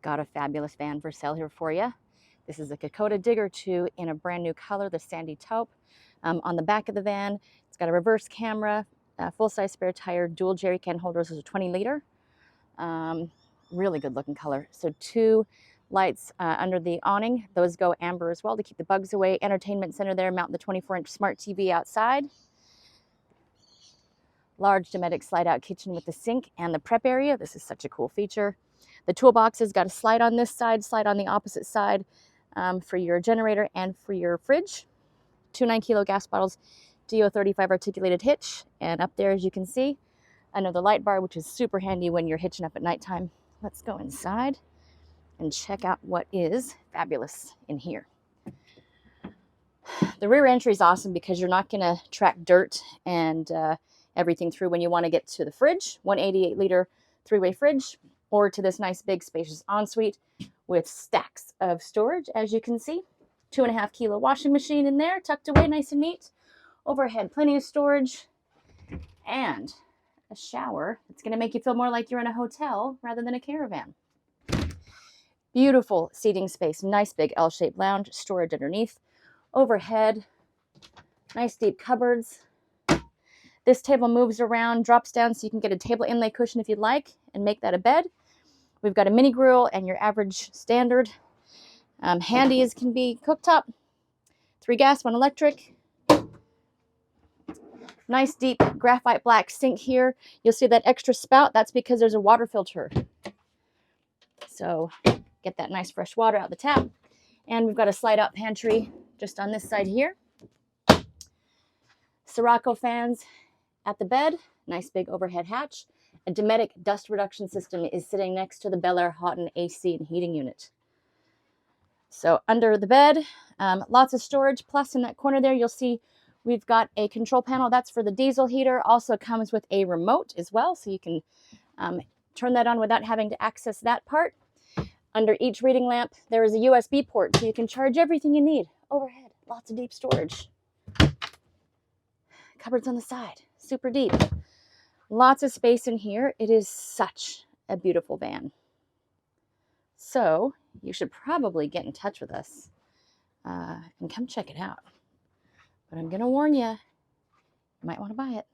Got a fabulous van for sale here for you. This is a Kokoda Digger 2 in a brand new color, the sandy taupe. On the back of the van, it's got a reverse camera, full-size spare tire, dual jerry can holders, is a 20-liter. Really good looking color. So 2 lights under the awning. Those go amber as well to keep the bugs away. Entertainment center there, mounting the 24-inch smart TV outside. Large Dometic slide-out kitchen with the sink and the prep area. This is such a cool feature. The toolbox has got a slide on this side, slide on the opposite side for your generator and for your fridge. 2 9-kilo gas bottles, DO35 articulated hitch. And up there, as you can see, another light bar, which is super handy when you're hitching up at nighttime. Let's go inside and check out what is fabulous in here. The rear entry is awesome because you're not going to track dirt and everything through when you want to get to the fridge. 188-liter 3-way fridge, or to this nice big spacious ensuite with stacks of storage, as you can see. 2.5-kilo washing machine in there, tucked away nice and neat. Overhead, plenty of storage, and a shower. It's going to make you feel more like you're in a hotel rather than a caravan. Beautiful seating space, nice big L-shaped lounge, storage underneath. Overhead, nice deep cupboards. This table moves around, drops down so you can get a table inlay cushion if you'd like and make that a bed. We've got a mini grill and your average standard. Handy as can be cooktop. 3 gas, 1 electric. Nice deep graphite black sink here. You'll see that extra spout. That's because there's a water filter. So get that nice fresh water out the tap. And we've got a slide out pantry just on this side here. Sirocco fans at the bed. Nice big overhead hatch. A Dometic dust reduction system is sitting next to the Bel Air hot and AC and heating unit. So under the bed, lots of storage. Plus in that corner there, you'll see we've got a control panel. That's for the diesel heater. Also comes with a remote as well, so you can turn that on without having to access that part. Under each reading lamp, there is a USB port, so you can charge everything you need. Overhead, lots of deep storage. Cupboards on the side, super deep. Lots of space in here. It is such a beautiful van. So you should probably get in touch with us and come check it out. But I'm going to warn you, you might want to buy it.